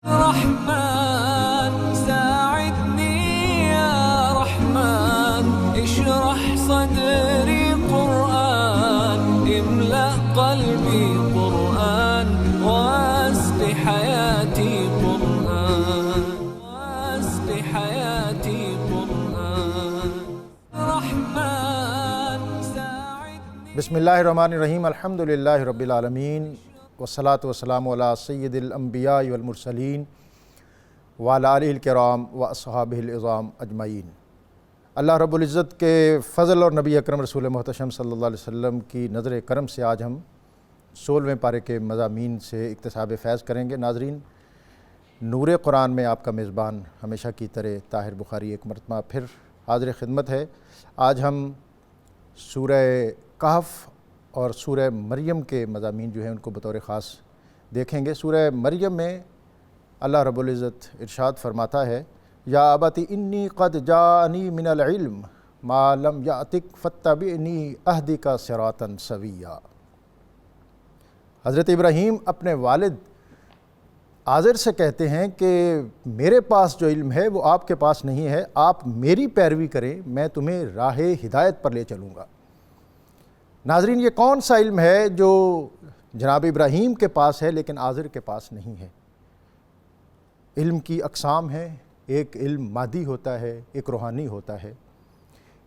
رحمن ساعدني يا رحمن اشرح صدري قرآن املأ قلبي قرآن واسق حياتي قرآن واسق حياتي قرآن رحمن ساعدني بسم اللہ الرحمن الرحیم الحمدللہ رب العالمین والصلاة والسلام علی سید الانبیاء والمرسلین وعلی آلہ الکرام واصحابہ العظام اجمعین۔ اللہ رب العزت کے فضل اور نبی اکرم رسول محتشم صلی اللہ علیہ وسلم کی نظر کرم سے آج ہم 16ویں پارے کے مضامین سے اکتساب فیض کریں گے۔ ناظرین، نور قرآن میں آپ کا میزبان ہمیشہ کی طرح طاہر بخاری ایک مرتبہ پھر حاضر خدمت ہے۔ آج ہم سورہ کہف اور سورہ مریم کے مضامین جو ہیں ان کو بطور خاص دیکھیں گے۔ سورہ مریم میں اللہ رب العزت ارشاد فرماتا ہے، یا ابت انی قد جاءنی من العلم ما لم یأتک فاتبعنی اہدک صراطا سویا۔ حضرت ابراہیم اپنے والد آزر سے کہتے ہیں کہ میرے پاس جو علم ہے وہ آپ کے پاس نہیں ہے، آپ میری پیروی کریں، میں تمہیں راہ ہدایت پر لے چلوں گا۔ ناظرین، یہ کون سا علم ہے جو جناب ابراہیم کے پاس ہے لیکن آزر کے پاس نہیں ہے؟ علم کی اقسام ہیں، ایک علم مادی ہوتا ہے، ایک روحانی ہوتا ہے،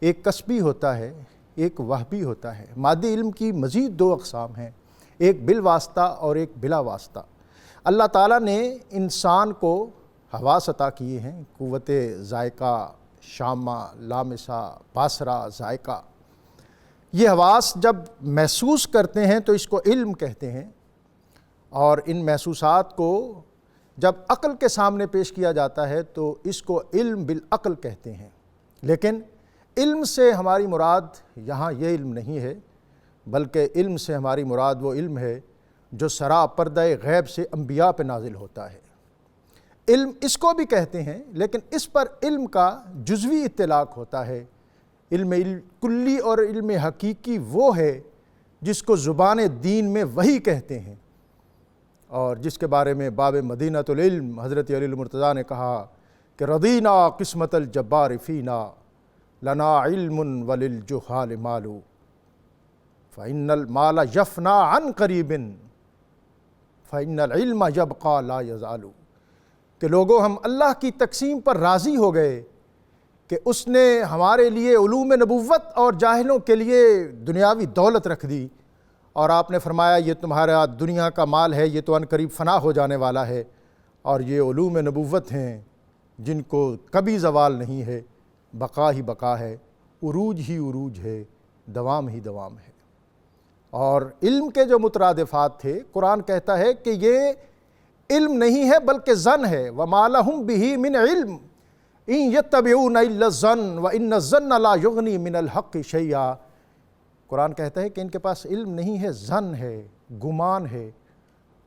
ایک کسبی ہوتا ہے، ایک وہبی ہوتا ہے۔ مادی علم کی مزید دو اقسام ہیں، ایک بالواسطہ اور ایک بلا واسطہ۔ اللہ تعالیٰ نے انسان کو حواس عطا کیے ہیں، قوت ذائقہ، شامہ، لامسہ، باصرہ، ذائقہ۔ یہ حواس جب محسوس کرتے ہیں تو اس کو علم کہتے ہیں، اور ان محسوسات کو جب عقل کے سامنے پیش کیا جاتا ہے تو اس کو علم بالعقل کہتے ہیں۔ لیکن علم سے ہماری مراد یہاں یہ علم نہیں ہے، بلکہ علم سے ہماری مراد وہ علم ہے جو سرا پردہ غیب سے انبیاء پہ نازل ہوتا ہے۔ علم اس کو بھی کہتے ہیں، لیکن اس پر علم کا جزوی اطلاق ہوتا ہے۔ علم کلی اور علم حقیقی وہ ہے جس کو زبان دین میں وحی کہتے ہیں، اور جس کے بارے میں باب مدینۃ العلم حضرت علی المرتضیٰ نے کہا کہ رضینا قسمت الجبار فینا لنا علم وللجہال مال فإن المال یفنا عن قریب فإن العلم یبقى لا یزال، کہ لوگوں ہم اللہ کی تقسیم پر راضی ہو گئے کہ اس نے ہمارے لیے علوم نبوت اور جاہلوں کے لیے دنیاوی دولت رکھ دی، اور آپ نے فرمایا یہ تمہارا دنیا کا مال ہے، یہ تو ان قریب فنا ہو جانے والا ہے، اور یہ علوم نبوت ہیں جن کو کبھی زوال نہیں ہے، بقا ہی بقا ہے، عروج ہی عروج ہے، دوام ہی دوام ہے۔ اور علم کے جو مترادفات تھے، قرآن کہتا ہے کہ یہ علم نہیں ہے بلکہ ظن ہے، وَمَا لَهُمْ بِهِ مِنْ عِلْمٍ إِن يَتَّبِعُونَ إِلَّا الظَّنَّ وَإِنَّ الظَّنَّ لَا يُغْنِي مِنَ الْحَقِّ شَيْئًا۔ قرآن کہتا ہے کہ ان کے پاس علم نہیں ہے، ظن ہے، گمان ہے،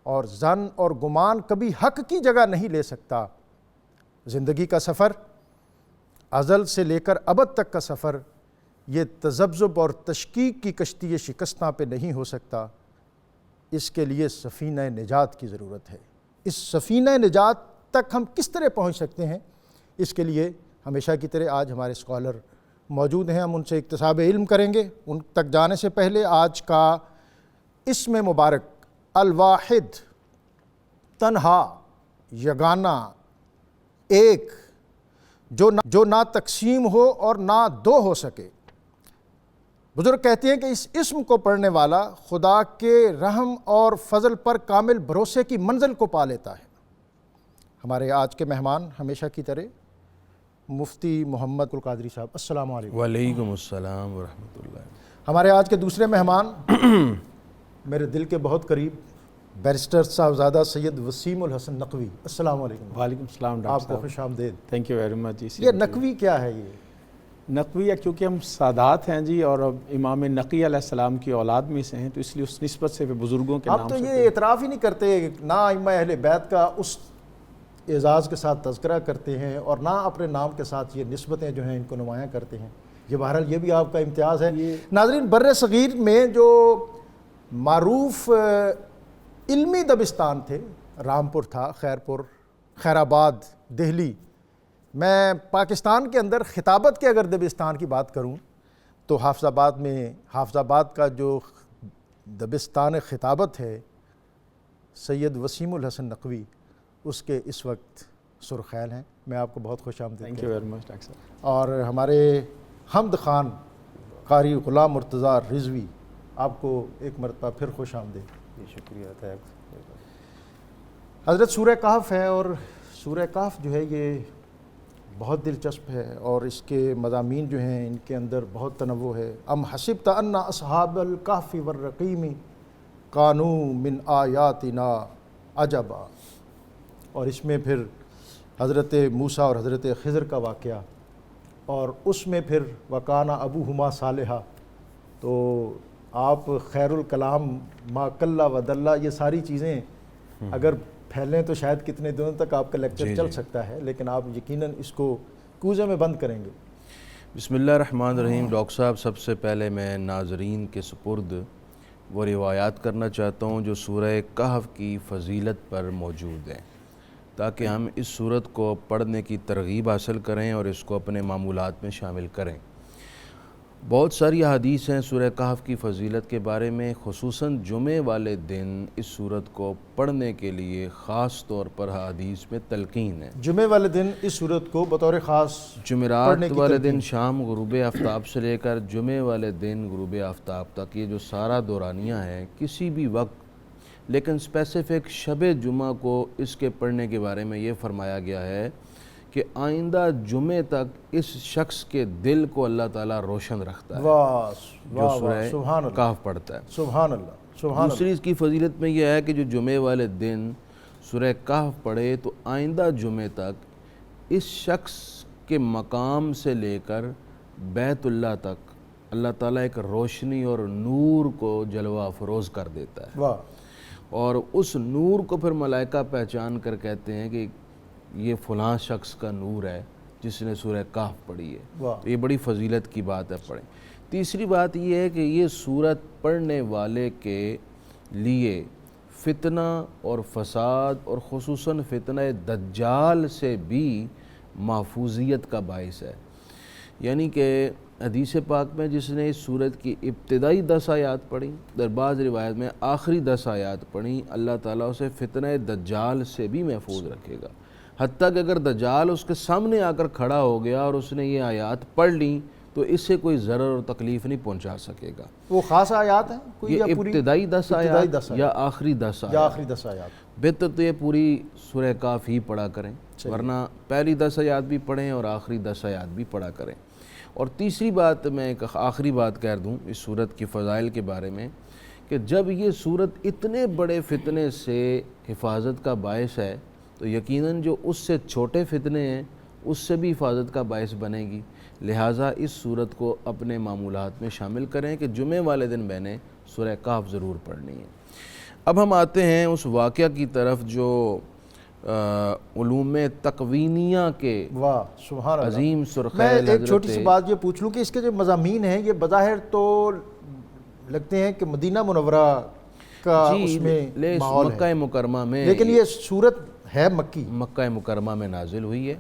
اور ظن اور گمان کبھی حق کی جگہ نہیں لے سکتا۔ زندگی کا سفر، ازل سے لے کر ابد تک کا سفر، یہ تذبذب اور تشکیک کی کشتی شکستہ پہ نہیں ہو سکتا۔ اس کے لیے سفینہ نجات کی ضرورت ہے۔ اس سفینہ نجات تک ہم کس طرح پہنچ سکتے ہیں؟ اس کے لیے ہمیشہ کی طرح آج ہمارے اسکالر موجود ہیں، ہم ان سے اکتساب علم کریں گے۔ ان تک جانے سے پہلے آج کا اسم مبارک الواحد، تنہا، یگانہ، ایک، جو نہ تقسیم ہو اور نہ دو ہو سکے۔ بزرگ کہتے ہیں کہ اس اسم کو پڑھنے والا خدا کے رحم اور فضل پر کامل بھروسے کی منزل کو پا لیتا ہے۔ ہمارے آج کے مہمان ہمیشہ کی طرح مفتی محمد القادری صاحب، السلام علیکم۔ وعلیکم السلام ورحمۃ اللہ۔ ہمارے آج کے دوسرے مہمان میرے دل کے بہت قریب بیرسٹر صاحبزادہ سید وسیم الحسن نقوی، السلام علیکم۔ وعلیکم السلام آپ ڈاکٹر کو صاحب، خوش آمدید۔ تھینک یو ویری مچ جی۔ یہ نقوی کیا ہے؟ یہ نقوی ہے کیونکہ ہم سادات ہیں جی، اور اب امام نقی علیہ السلام کی اولاد میں سے ہیں، تو اس لیے اس نسبت سے بزرگوں کے آپ نام تو سے یہ اعتراف ہی نہیں کرتے، نہ ائمہ اہل بیت کا اس اعزاز کے ساتھ تذکرہ کرتے ہیں، اور نہ اپنے نام کے ساتھ یہ نسبتیں جو ہیں ان کو نمایاں کرتے ہیں۔ یہ بہرحال یہ بھی آپ کا امتیاز ہے۔ ناظرین، بر صغیر میں جو معروف علمی دبستان تھے، رامپور تھا، خیرپور خیر آباد، دہلی، میں پاکستان کے اندر خطابت کے اگر دبستان کی بات کروں تو حافظ آباد کا جو دبستان خطابت ہے سید وسیم الحسن نقوی، اس کے اس وقت سرخیل ہیں. میں آپ کو بہت خوش آمدید thank you very much doctor صاحب. اور ہمارے حمد خان قاری غلام مرتضیٰ رضوی، آپ کو ایک مرتبہ پھر خوش آمدید. شکریہ. حضرت سورہ کہف ہے، اور سورہ کہف جو ہے یہ بہت دلچسپ ہے، اور اس کے مضامین جو ہیں ان کے اندر بہت تنوع ہے. ام حسبت ان اصحاب الکہف والرقیم کانوا من آیاتنا عجبا، اور اس میں پھر حضرت موسیٰ اور حضرت خضر کا واقعہ، اور اس میں پھر وکانا ابوہما صالحا. تو آپ خیر الکلام ما کلا و دلہ، یہ ساری چیزیں اگر پھیلیں تو شاید کتنے دنوں تک آپ کا لیکچر چل سکتا ہے، لیکن آپ یقیناً اس کو کوزے میں بند کریں گے. بسم اللہ الرحمن الرحیم. ڈاکٹر صاحب، سب سے پہلے میں ناظرین کے سپرد وہ روایات کرنا چاہتا ہوں جو سورہ کہف کی فضیلت پر موجود ہیں، تاکہ ہم اس سورت کو پڑھنے کی ترغیب حاصل کریں اور اس کو اپنے معمولات میں شامل کریں. بہت ساری احادیث ہیں سورہ کہف کی فضیلت کے بارے میں، خصوصاً جمعے والے دن اس سورت کو پڑھنے کے لیے خاص طور پر حدیث میں تلقین ہے. جمعے والے دن اس سورت کو بطور خاص جمعرات والے دن شام غروب آفتاب سے لے کر جمعے والے دن غروب آفتاب تک، یہ جو سارا دورانیہ ہے، کسی بھی وقت، لیکن اسپیسیفک شب جمعہ کو اس کے پڑھنے کے بارے میں یہ فرمایا گیا ہے کہ آئندہ جمعے تک اس شخص کے دل کو اللہ تعالیٰ روشن رکھتا ہے جو سورہ کہف پڑھتا ہے. سبحان اللہ. دوسری اس کی فضیلت میں یہ ہے کہ جو جمعے والے دن سورہ کہف پڑھے تو آئندہ جمعے تک اس شخص کے مقام سے لے کر بیت اللہ تک اللہ تعالیٰ ایک روشنی اور نور کو جلوہ افروز کر دیتا ہے. اور اس نور کو پھر ملائکہ پہچان کر کہتے ہیں کہ یہ فلاں شخص کا نور ہے جس نے سورہ کہف پڑھی ہے. یہ بڑی فضیلت کی بات ہے، پڑھیں. تیسری بات یہ ہے کہ یہ سورت پڑھنے والے کے لیے فتنہ اور فساد اور خصوصاً فتنہ دجال سے بھی محفوظیت کا باعث ہے. یعنی کہ حدیث پاک میں جس نے اس سورت کی ابتدائی 10 آیات پڑھیں، در بعض روایت میں آخری 10 آیات پڑھیں، اللہ تعالیٰ اسے فتنہ دجال سے بھی محفوظ رکھے گا. حتیٰ کہ اگر دجال اس کے سامنے آ کر کھڑا ہو گیا اور اس نے یہ آیات پڑھ لیں تو اس سے کوئی ضرر اور تکلیف نہیں پہنچا سکے گا. وہ خاص آیات ہیں کوئی، یہ ابتدائی 10 آیات یا آخری 10 آیات؟ بہتر تو یہ پوری سورہ کہف ہی پڑھا کریں، ورنہ پہلی 10 آیات بھی پڑھیں اور آخری 10 آیات بھی پڑھا کریں. اور تیسری بات، میں ایک آخری بات کہہ دوں اس سورت کی فضائل کے بارے میں، کہ جب یہ سورت اتنے بڑے فتنے سے حفاظت کا باعث ہے تو یقیناً جو اس سے چھوٹے فتنے ہیں اس سے بھی حفاظت کا باعث بنے گی. لہٰذا اس سورت کو اپنے معمولات میں شامل کریں کہ جمعے والے دن میں نے سورہ کہف ضرور پڑھنی ہے. اب ہم آتے ہیں اس واقعہ کی طرف جو علوم تکوینیہ کے عظیم سرخیل. میں ایک چھوٹی سی بات یہ پوچھ لوں کہ اس کے جو مضامین ہیں یہ بظاہر تو لگتے ہیں کہ مدینہ منورہ کا اس میں ماحول ہے، مکہ مکرمہ میں، لیکن یہ سورت ہے مکہ مکرمہ میں نازل ہوئی ہے.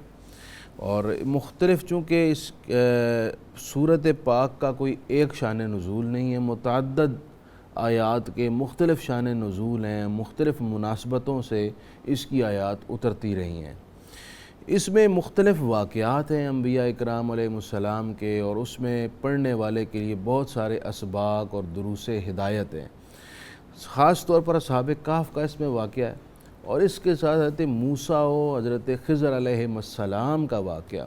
اور مختلف، چونکہ اس سورت پاک کا کوئی ایک شان نزول نہیں ہے، متعدد آیات کے مختلف شان نزول ہیں، مختلف مناسبتوں سے اس کی آیات اترتی رہی ہیں. اس میں مختلف واقعات ہیں انبیاء اکرام علیہ السلام کے، اور اس میں پڑھنے والے کے لیے بہت سارے اسباق اور دروس ہدایت ہیں. خاص طور پر اصحاب کہف کا اس میں واقعہ ہے، اور اس کے ساتھ حضرت موسیٰ و حضرت خضر علیہ السلام کا واقعہ.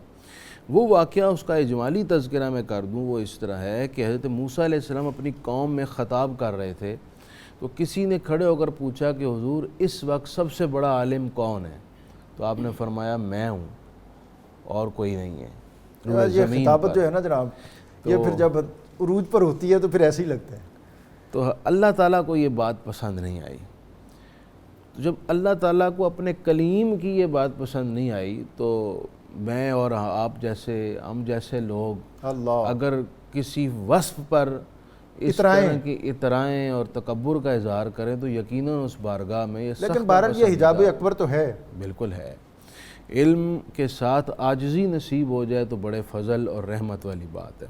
وہ واقعہ اس کا اجمالی تذکرہ میں کر دوں، وہ اس طرح ہے کہ حضرت موسیٰ علیہ السلام اپنی قوم میں خطاب کر رہے تھے تو کسی نے کھڑے ہو کر پوچھا کہ حضور اس وقت سب سے بڑا عالم کون ہے؟ تو آپ نے فرمایا میں ہوں اور کوئی نہیں ہے. یہ خطابت جو ہے نا جناب، یہ پھر جب عروج پر ہوتی ہے تو پھر ایسے ہی لگتا ہے. تو اللہ تعالیٰ کو یہ بات پسند نہیں آئی. جب اللہ تعالیٰ کو اپنے کلیم کی یہ بات پسند نہیں آئی تو میں اور آپ جیسے، ہم جیسے لوگ اگر کسی وصف پر اس طرح کی اطرائیں اور تکبر کا اظہار کریں تو یقیناً اس بارگاہ میں یہ سخت. لیکن بہرحال یہ حجاب اکبر تو ہے. بالکل ہے. علم کے ساتھ عاجزی نصیب ہو جائے تو بڑے فضل اور رحمت والی بات ہے۔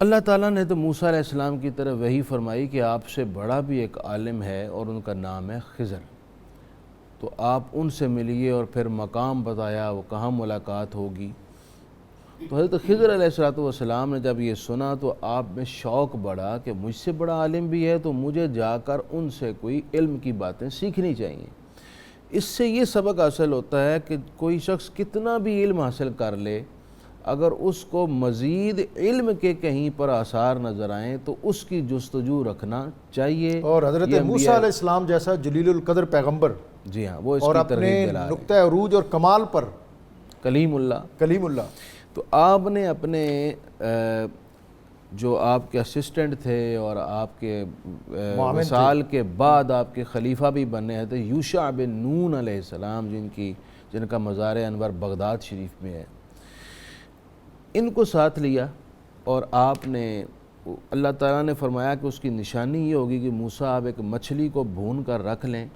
اللہ تعالیٰ نے تو موسیٰ علیہ السلام کی طرف وحی فرمائی کہ آپ سے بڑا بھی ایک عالم ہے اور ان کا نام ہے خضر، تو آپ ان سے ملیے، اور پھر مقام بتایا وہ کہاں ملاقات ہوگی۔ تو حضرت خضر علیہ السلام نے جب یہ سنا تو آپ میں شوق بڑھا کہ مجھ سے بڑا عالم بھی ہے تو مجھے جا کر ان سے کوئی علم کی باتیں سیکھنی چاہیے۔ اس سے یہ سبق حاصل ہوتا ہے کہ کوئی شخص کتنا بھی علم حاصل کر لے، اگر اس کو مزید علم کے کہیں پر آثار نظر آئیں تو اس کی جستجو رکھنا چاہیے۔ اور حضرت موسیٰ علیہ السلام جیسا جلیل القدر پیغمبر، جی ہاں، وہ اس اور کی اپنے ترغیب دلا رہے ہیں۔ نقطہ عروج اور کمال پر کلیم اللہ، تو آپ نے اپنے جو آپ کے اسسٹنٹ تھے اور آپ کے وصال کے بعد آپ کے خلیفہ بھی بننے تھے، یوشع بن نون علیہ السلام، جن کا مزار انور بغداد شریف میں ہے، ان کو ساتھ لیا، اور آپ نے اللہ تعالیٰ نے فرمایا کہ اس کی نشانی یہ ہوگی کہ موسیٰ آپ ایک مچھلی کو بھون کر رکھ لیں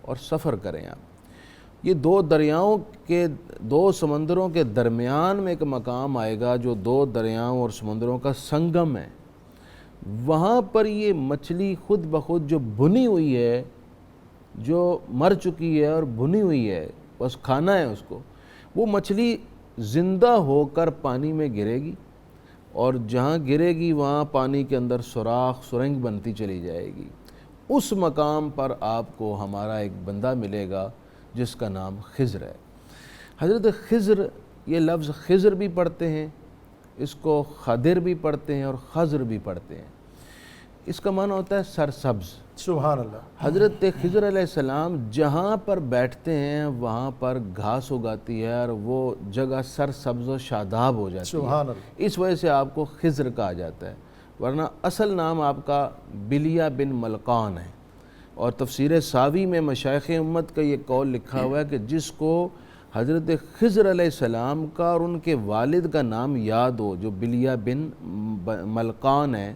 اور سفر کریں آپ۔ یہ دو دریاؤں کے، دو سمندروں کے درمیان میں ایک مقام آئے گا جو دو دریاؤں اور سمندروں کا سنگم ہے، وہاں پر یہ مچھلی خود بخود جو بھنی ہوئی ہے، جو مر چکی ہے اور بھنی ہوئی ہے، بس کھانا ہے اس کو، وہ مچھلی زندہ ہو کر پانی میں گرے گی، اور جہاں گرے گی وہاں پانی کے اندر سرنگ بنتی چلی جائے گی۔ اس مقام پر آپ کو ہمارا ایک بندہ ملے گا جس کا نام خضر ہے۔ حضرت خضر، یہ لفظ خضر بھی پڑھتے ہیں، اس کو خضر بھی پڑھتے ہیں اور خضر بھی پڑھتے ہیں، اس کا معنی ہوتا ہے سرسبز۔ سبحان اللہ۔ حضرت خضر علیہ السلام جہاں پر بیٹھتے ہیں وہاں پر گھاس اگاتی ہے اور وہ جگہ سرسبز و شاداب ہو جاتی ہے، سبحان اللہ۔ اس وجہ سے آپ کو خضر کہا جاتا ہے، ورنہ اصل نام آپ کا بلیہ بن ملقان ہے۔ اور تفسیر ساوی میں مشائخ امت کا یہ قول لکھا ہوا ہے کہ جس کو حضرت خضر علیہ السلام کا اور ان کے والد کا نام یاد ہو جو بلیہ بن ملقان ہے،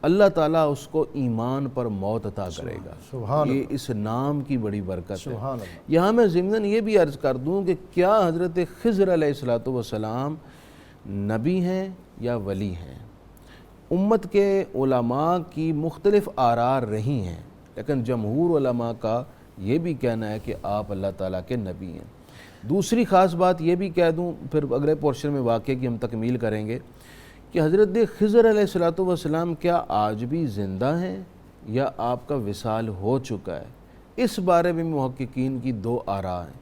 اللہ تعالیٰ اس کو ایمان پر موت عطا کرے گا۔ سبحان یہ اس نام کی بڑی برکت ہے۔ سبحان اللہ۔ یہاں میں ضمناً یہ بھی عرض کر دوں کہ کیا حضرت خضر علیہ السلام نبی ہیں یا ولی ہیں؟ امت کے علماء کی مختلف آراء رہی ہیں، لیکن جمہور علماء کا یہ بھی کہنا ہے کہ آپ اللہ تعالیٰ کے نبی ہیں۔ دوسری خاص بات یہ بھی کہہ دوں، پھر اگلے پورشن میں واقعے کی ہم تکمیل کریں گے، کہ حضرت خضر علیہ السلام کیا آج بھی زندہ ہیں یا آپ کا وصال ہو چکا ہے؟ اس بارے میں محققین کی دو آراء ہیں۔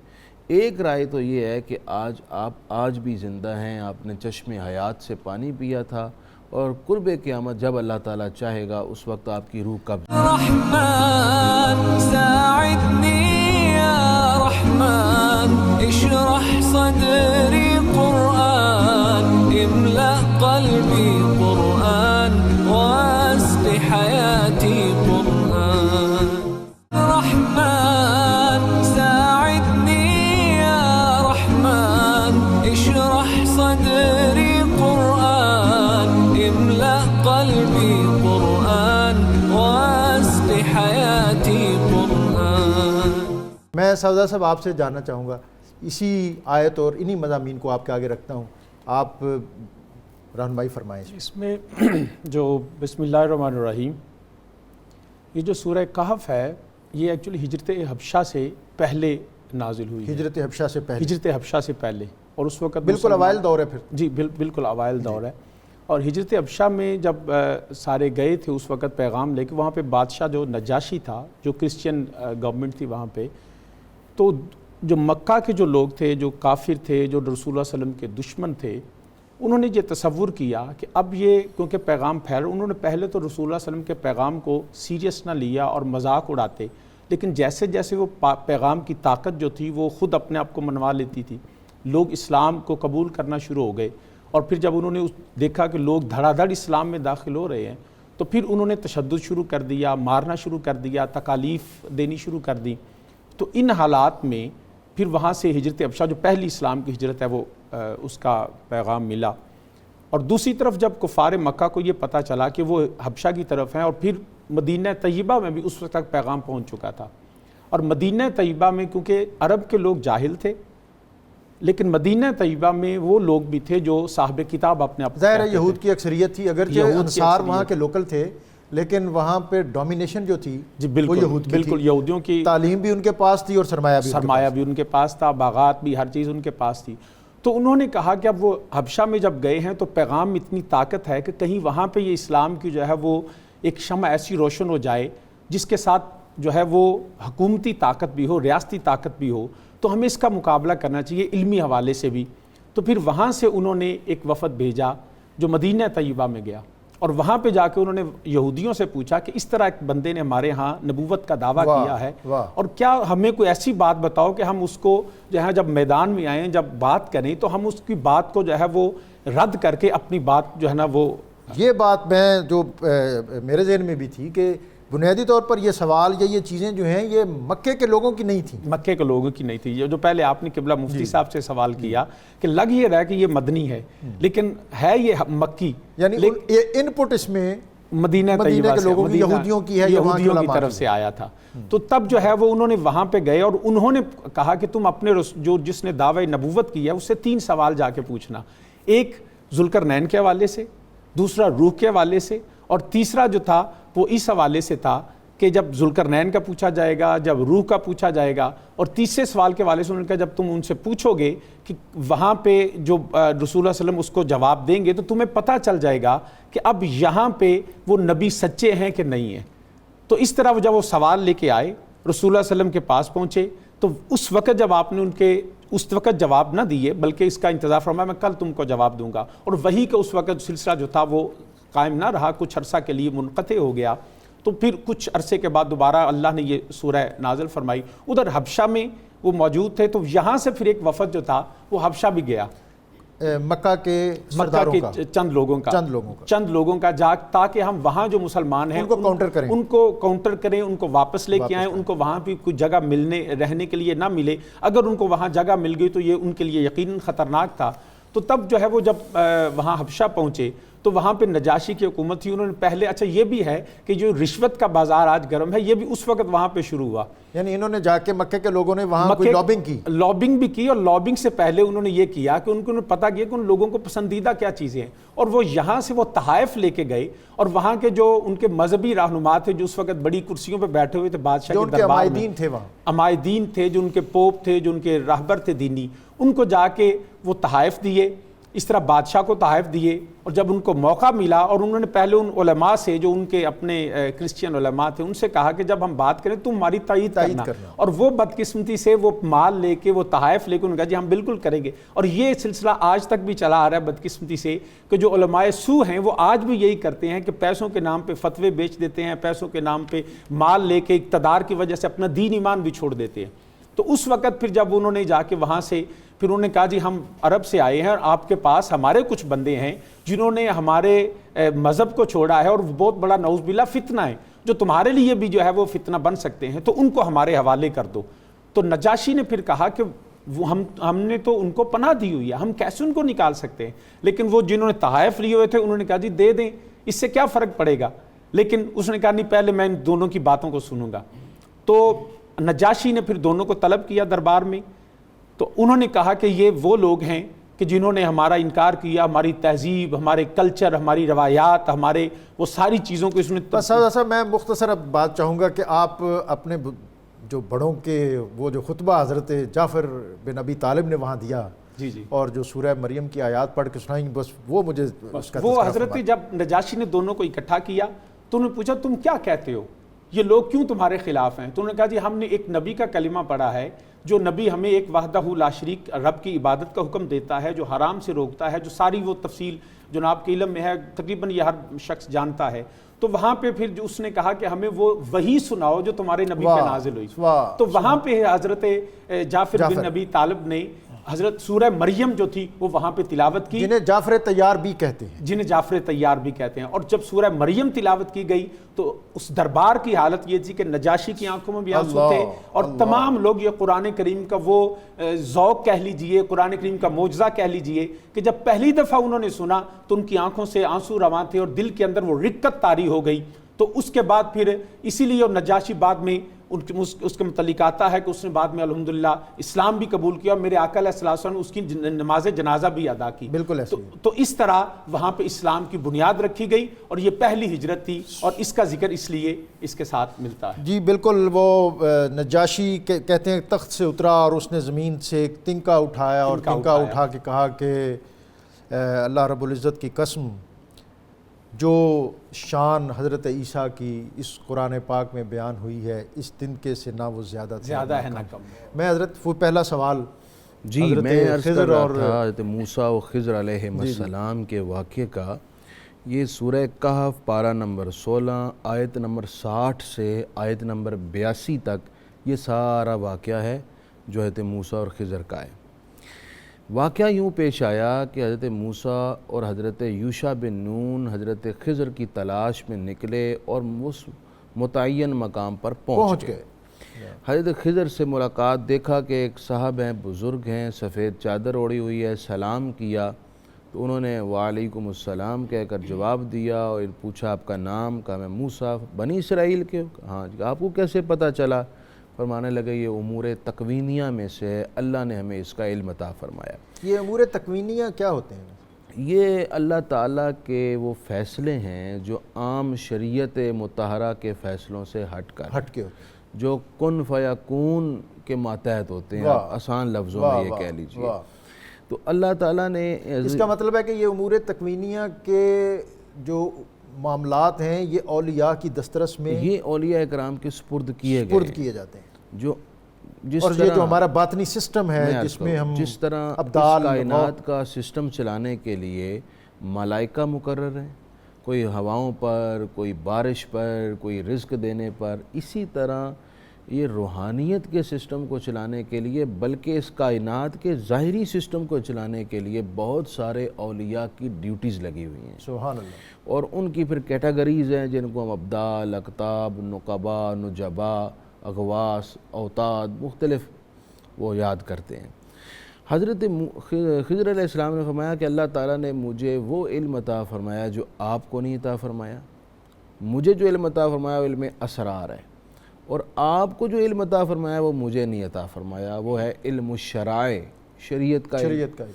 ایک رائے تو یہ ہے کہ آپ آج بھی زندہ ہیں، آپ نے چشم حیات سے پانی پیا تھا، اور قرب قیامت جب اللہ تعالیٰ چاہے گا اس وقت آپ کی روح قبض۔ رحمن ساعدني يا رحمن اشرح صدري قرآن املأ قلبي قرآن واسق حياتي قرآن رحمن ساعدني يا رحمن اشرح صدري قرآن املأ قلبي قرآن واسق حياتي قرآن۔ میں سعودہ صاحب آپ سے جاننا چاہوں گا، اسی آیت اور انہی مضامین کو آپ کے آگے رکھتا ہوں، آپ رہنمائی فرمائیں۔ اس میں جو بسم اللہ الرحمن الرحیم، یہ جو سورہ کہف ہے یہ ایکچولی ہجرت حبشہ سے پہلے نازل ہوئی ہے، ہجرت حبشہ سے پہلے، ہجرت حبشہ سے پہلے، اور اس وقت بالکل اوائل دور ہے پھر۔ جی بالکل اوائل دور ہے۔ اور ہجرت حبشہ میں جب سارے گئے تھے اس وقت پیغام لے کے، وہاں پہ بادشاہ جو نجاشی تھا، جو کرسچین گورنمنٹ تھی وہاں پہ، تو جو مکہ کے جو لوگ تھے، جو کافر تھے، جو رسول اللہ صلی اللہ علیہ وسلم کے دشمن تھے، انہوں نے یہ تصور کیا کہ اب یہ کیونکہ پیغام پھیل، انہوں نے پہلے تو رسول اللہ صلی اللہ علیہ وسلم کے پیغام کو سیریس نہ لیا اور مذاق اڑاتے، لیکن جیسے جیسے وہ پیغام کی طاقت جو تھی وہ خود اپنے آپ کو منوا لیتی تھی، لوگ اسلام کو قبول کرنا شروع ہو گئے، اور پھر جب انہوں نے دیکھا کہ لوگ دھڑا دھڑ اسلام میں داخل ہو رہے ہیں تو پھر انہوں نے تشدد شروع کر دیا، مارنا شروع کر دیا، تکالیف دینی شروع کر دی۔ تو ان حالات میں پھر وہاں سے ہجرت حبشہ جو پہلی اسلام کی ہجرت ہے وہ اس کا پیغام ملا۔ اور دوسری طرف جب کفار مکہ کو یہ پتہ چلا کہ وہ حبشہ کی طرف ہیں، اور پھر مدینہ طیبہ میں بھی اس وقت تک پیغام پہنچ چکا تھا، اور مدینہ طیبہ میں کیونکہ عرب کے لوگ جاہل تھے لیکن مدینہ طیبہ میں وہ لوگ بھی تھے جو صاحب کتاب اپنے آپ ظاہر ہے یہود کی اکثریت تھی، اگرچہ یہود کی انصار اکثریت وہاں کے لوکل تھے لیکن وہاں پہ ڈومینیشن جو تھی جی وہ بالکل یہود کی بالکل تھی، یہودیوں کی تعلیم بھی ان کے پاس تھی اور سرمایہ بھی ان کے پاس تھا، باغات بھی، ہر چیز ان کے پاس تھی۔ تو انہوں نے کہا کہ اب وہ حبشہ میں جب گئے ہیں تو پیغام اتنی طاقت ہے کہ کہیں وہاں پہ یہ اسلام کی جو ہے وہ ایک شمع ایسی روشن ہو جائے جس کے ساتھ جو ہے وہ حکومتی طاقت بھی ہو، ریاستی طاقت بھی ہو، تو ہمیں اس کا مقابلہ کرنا چاہیے علمی حوالے سے بھی۔ تو پھر وہاں سے انہوں نے ایک وفد بھیجا جو مدینہ طیبہ میں گیا، اور وہاں پہ جا کے انہوں نے یہودیوں سے پوچھا کہ اس طرح ایک بندے نے ہمارے ہاں نبوت کا دعویٰ کیا ہے، اور کیا ہمیں کوئی ایسی بات بتاؤ کہ ہم اس کو جو ہے جب میدان میں آئیں، جب بات کریں تو ہم اس کی بات کو جو ہے وہ رد کر کے اپنی بات جو ہے نا وہ۔ یہ بات میں جو میرے ذہن میں بھی تھی کہ بنیادی طور پر یہ سوال یا یہ چیزیں جو ہیں یہ مکے کے لوگوں کی نہیں تھیں، مکے کے لوگوں کی نہیں تھی۔ یہ جو پہلے آپ نے قبلہ مفتی صاحب سے سوال کیا کہ لگ یہ رہا ہے کہ یہ مدنی ہے لیکن ہے یہ مکی، یعنی ان پٹ اس میں مدینہ طیبہ کے لوگوں کی، یہودیوں کی ہے، یہودیوں کی طرف سے آیا تھا۔ تو تب جو ہے وہ انہوں نے وہاں پہ گئے اور انہوں نے کہا کہ تم اپنے جو جس نے دعوی نبوت کی ہے اس سے 3 سوال جا کے پوچھنا، ایک ذوالقرنین کے حوالے سے، دوسرا روح کے حوالے سے، اور تیسرا جو تھا وہ اس حوالے سے تھا کہ جب ذوالقرنین کا پوچھا جائے گا، جب روح کا پوچھا جائے گا، اور تیسرے سوال کے حوالے سے انہوں نے کہا جب تم ان سے پوچھو گے کہ وہاں پہ جو رسول اللہ صلی اللہ علیہ وسلم اس کو جواب دیں گے تو تمہیں پتہ چل جائے گا کہ اب یہاں پہ وہ نبی سچے ہیں کہ نہیں ہیں۔ تو اس طرح وہ جب وہ سوال لے کے آئے رسول اللہ صلی اللہ علیہ وسلم کے پاس پہنچے تو اس وقت جب آپ نے ان کے اس وقت جواب نہ دیے بلکہ اس کا انتظار فرمایا میں کل تم کو جواب دوں گا، اور وہی کا اس وقت سلسلہ جو تھا وہ قائم نہ رہا، کچھ عرصہ کے لیے منقطع ہو گیا۔ تو پھر کچھ عرصے کے بعد دوبارہ اللہ نے یہ سورہ نازل فرمائی، ادھر حبشہ میں وہ موجود تھے، تو یہاں سے پھر ایک وفد جو تھا وہ حبشہ بھی گیا، مکہ کے سرداروں کا، چند لوگوں کا تاکہ ہم وہاں جو مسلمان ہیں ان کو کاؤنٹر کریں، ان کو واپس لے کے آئیں، ان کو وہاں بھی کوئی جگہ رہنے کے لیے نہ ملے، اگر ان کو وہاں جگہ مل گئی تو یہ ان کے لیے یقیناً خطرناک تھا۔ تو تب جو ہے وہ جب وہاں حبشہ پہنچے تو وہاں پہ نجاشی کی حکومت تھی، انہوں نے پہلے اچھا یہ بھی ہے کہ جو رشوت کا بازار آج گرم ہے یہ بھی اس وقت وہاں پہ شروع ہوا، یعنی انہوں نے جا کے مکے کے لوگوں نے وہاں کوئی لابنگ بھی کی، اور لابنگ سے پہلے انہوں نے یہ کیا کہ ان کو پتہ کیا کہ ان لوگوں کو پسندیدہ کیا چیزیں ہیں، اور وہ یہاں سے وہ تحائف لے کے گئے، اور وہاں کے جو ان کے مذہبی رہنما تھے جو اس وقت بڑی کرسیوں پہ بیٹھے ہوئے تھے بادشاہ کے دربار میں، عمائدین تھے، جو ان کے پوپ تھے، جو ان کے راہبر تھے دینی، ان کو جا کے وہ تحائف دیے، اس طرح بادشاہ کو تحائف دیے، اور جب ان کو موقع ملا اور انہوں نے پہلے ان علماء سے جو ان کے اپنے کرسچین علماء تھے ان سے کہا کہ جب ہم بات کریں تم ہماری تائید کرنا، اور وہ بدقسمتی سے وہ مال لے کے وہ تحائف لے کے انہوں نے کہا جی ہم بالکل کریں گے، اور یہ سلسلہ آج تک بھی چلا آ رہا ہے بدقسمتی سے کہ جو علماء سو ہیں وہ آج بھی یہی کرتے ہیں کہ پیسوں کے نام پہ فتوے بیچ دیتے ہیں، پیسوں کے نام پہ مال لے کے اقتدار کی وجہ سے اپنا دین ایمان بھی چھوڑ دیتے ہیں۔ تو اس وقت پھر جب انہوں نے جا کے وہاں سے پھر انہوں نے کہا جی ہم عرب سے آئے ہیں اور آپ کے پاس ہمارے کچھ بندے ہیں جنہوں نے ہمارے مذہب کو چھوڑا ہے اور بہت بڑا نعوذ باللہ فتنہ ہے جو تمہارے لیے بھی جو ہے وہ فتنہ بن سکتے ہیں، تو ان کو ہمارے حوالے کر دو۔ تو نجاشی نے پھر کہا کہ وہ ہم نے تو ان کو پناہ دی ہوئی ہے، ہم کیسے ان کو نکال سکتے ہیں، لیکن وہ جنہوں نے تحائف لیے ہوئے تھے انہوں نے کہا جی دے دیں، اس سے کیا فرق پڑے گا، لیکن اس نے کہا نہیں پہلے میں ان دونوں کی باتوں کو سنوں گا۔ تو نجاشی نے پھر دونوں کو طلب کیا دربار میں، تو انہوں نے کہا کہ یہ وہ لوگ ہیں کہ جنہوں نے ہمارا انکار کیا، ہماری تہذیب، ہمارے کلچر، ہماری روایات، ہمارے وہ ساری چیزوں کو اس نے بس میں مختصر اب بات چاہوں گا کہ آپ اپنے جو بڑوں کے وہ جو خطبہ حضرت جعفر بن ابی طالب نے وہاں دیا جی اور جو سورہ مریم کی آیات پڑھ کے سنائیں، بس وہ مجھے وہ حضرت جب نجاشی نے دونوں کو اکٹھا کیا تو انہوں نے پوچھا تم کیا کہتے ہو، یہ لوگ کیوں تمہارے خلاف ہیں؟ تو انہوں نے کہا جی ہم نے ایک نبی کا کلمہ پڑھا ہے جو نبی ہمیں ایک وحدہ لا شریک رب کی عبادت کا حکم دیتا ہے، جو حرام سے روکتا ہے، جو ساری وہ تفصیل جناب کے علم میں ہے، تقریباً یہ ہر شخص جانتا ہے۔ تو وہاں پہ پھر جو اس نے کہا کہ ہمیں وہ وحی سناؤ جو تمہارے نبی پہ نازل ہوئی، تو وہاں پہ حضرت جعفر بن نبی طالب نے حضرت سورہ مریم جو تھی وہ وہاں پہ تلاوت کی، جنہیں جعفر طیار بھی کہتے ہیں، اور جب سورہ مریم تلاوت کی گئی تو اس دربار کی حالت یہ تھی کہ نجاشی کی آنکھوں میں بھی آنسو تھے، اور تمام لوگ یہ قرآن کریم کا وہ ذوق کہہ لیجئے، قرآن کریم کا معجزہ کہہ لیجئے کہ جب پہلی دفعہ انہوں نے سنا تو ان کی آنکھوں سے آنسو رواں تھے اور دل کے اندر وہ رقت طاری ہو گئی۔ تو اس کے بعد پھر اسی لیے اور نجاشی بعد میں اس کے متعلق آتا ہے کہ اس نے بعد میں الحمدللہ اسلام بھی قبول کیا اور میرے آقا علیہ السلام نے اس کی نماز جنازہ بھی ادا کی. بالکل ایسے تو اس طرح وہاں پہ اسلام کی بنیاد رکھی گئی اور یہ پہلی ہجرت تھی اور اس کا ذکر اس لیے اس کے ساتھ ملتا ہے. جی بالکل. وہ نجاشی کہتے ہیں تخت سے اترا اور اس نے زمین سے ایک تنکا اٹھایا اور تنکا اٹھا کے کہا کہ اللہ رب العزت کی قسم، جو شان حضرت عیسیٰ کی اس قرآن پاک میں بیان ہوئی ہے اس تنکے سے نہ وہ زیادہ ہے نہ کم. میں حضرت وہ پہلا سوال جی میں عرض کر رہا تھا حضرت موسیٰ و خضر علیہ السلام کے واقعے کا. یہ سورہ کہف پارہ نمبر 16 آیت نمبر 60 سے آیت نمبر 82 تک یہ سارا واقعہ ہے جو حضرت موسیٰ اور خضر کا ہے. واقعہ یوں پیش آیا کہ حضرت موسیٰ اور حضرت یوشع بن نون حضرت خضر کی تلاش میں نکلے اور اس متعین مقام پر پہنچ گئے. حضرت خضر سے ملاقات، دیکھا کہ ایک صاحب ہیں، بزرگ ہیں، سفید چادر اوڑھی ہوئی ہے، سلام کیا تو انہوں نے وعلیکم السلام کہہ کر جواب دیا اور پوچھا آپ کا نام؟ کہا میں موسیٰ. بنی اسرائیل کے؟ ہاں. آپ کو کیسے پتہ چلا؟ فرمانے لگے یہ امور تکوینیہ میں سے ہے، اللہ نے ہمیں اس کا علم عطا فرمایا. یہ امور تکوینیہ کیا ہوتے ہیں؟ یہ اللہ تعالیٰ کے وہ فیصلے ہیں جو عام شریعت مطہرہ کے فیصلوں سے ہٹ کے ہوتے ہیں، جو کن فیکون کے ماتحت ہوتے ہیں. آسان لفظوں میں یہ کہہ لیجیے. تو اللہ تعالیٰ نے اس کا مطلب ہے کہ یہ امور تکوینیہ کے جو معاملات ہیں یہ اولیاء کی دسترس میں، یہ اولیاء اکرام کے سپرد کیے جاتے ہیں. اور یہ جو ہمارا باطنی سسٹم ہے جس میں ہم جس طرح ابدال کائنات کا سسٹم چلانے کے لیے ملائکہ مقرر ہیں، کوئی ہواؤں پر، کوئی بارش پر، کوئی رزق دینے پر، اسی طرح یہ روحانیت کے سسٹم کو چلانے کے لیے، بلکہ اس کائنات کے ظاہری سسٹم کو چلانے کے لیے بہت سارے اولیاء کی ڈیوٹیز لگی ہوئی ہیں. سبحان اللہ. اور ان کی پھر کیٹیگریز ہیں جن کو ہم ابدال، اقطاب، نقبا، نجبا، اغواس، اوتاد، مختلف وہ یاد کرتے ہیں. حضرت خضر علیہ السلام نے فرمایا کہ اللہ تعالیٰ نے مجھے وہ علم عطا فرمایا جو آپ کو نہیں عطا فرمایا. مجھے جو علم عطا فرمایا وہ علم اسرار ہے، اور آپ کو جو علم عطا فرمایا وہ مجھے نہیں عطا فرمایا، وہ ہے علم الشرائع، شریعت کا علم.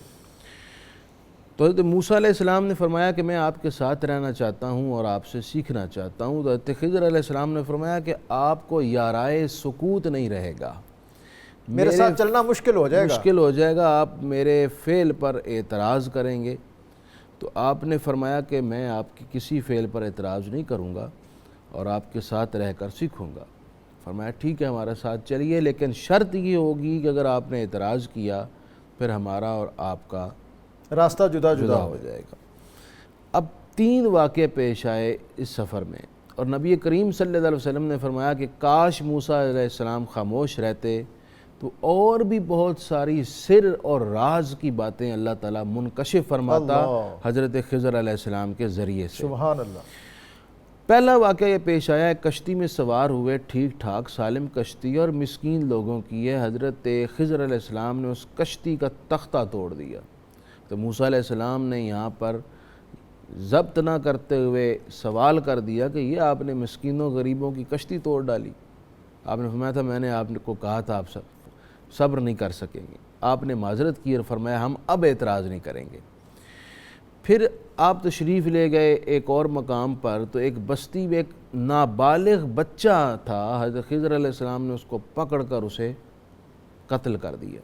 تو حضرت موسیٰ علیہ السلام نے فرمایا کہ میں آپ کے ساتھ رہنا چاہتا ہوں اور آپ سے سیکھنا چاہتا ہوں. تو حضرت خضر علیہ السلام نے فرمایا کہ آپ کو یارائے سکوت نہیں رہے گا، میرے ساتھ چلنا مشکل ہو جائے گا، آپ میرے فعل پر اعتراض کریں گے. تو آپ نے فرمایا کہ میں آپ کی کسی فعل پر اعتراض نہیں کروں گا اور آپ کے ساتھ رہ کر سیکھوں گا. فرمایا ٹھیک ہے ہمارے ساتھ چلیے، لیکن شرط یہ ہوگی کہ اگر آپ نے اعتراض کیا پھر ہمارا اور آپ کا راستہ جدا ہو جائے گا. اب 3 واقعے پیش آئے اس سفر میں، اور نبی کریم صلی اللہ علیہ وسلم نے فرمایا کہ کاش موسیٰ علیہ السلام خاموش رہتے تو اور بھی بہت ساری سر اور راز کی باتیں اللہ تعالیٰ منکشف فرماتا حضرت خضر علیہ السلام کے ذریعے سے. سبحان اللہ. پہلا واقعہ یہ پیش آیا ہے، کشتی میں سوار ہوئے، ٹھیک ٹھاک سالم کشتی اور مسکین لوگوں کی ہے. حضرت خضر علیہ السلام نے اس کشتی کا تختہ توڑ دیا. تو موسیٰ علیہ السلام نے یہاں پر ضبط نہ کرتے ہوئے سوال کر دیا کہ یہ آپ نے مسکینوں غریبوں کی کشتی توڑ ڈالی. آپ نے فرمایا تھا میں نے آپ کو کہا تھا آپ صبر نہیں کر سکیں گے. آپ نے معذرت کی اور فرمایا ہم اب اعتراض نہیں کریں گے. پھر آپ تشریف لے گئے ایک اور مقام پر، تو ایک بستی میں ایک نابالغ بچہ تھا. حضرت خضر علیہ السلام نے اس کو پکڑ کر اسے قتل کر دیا.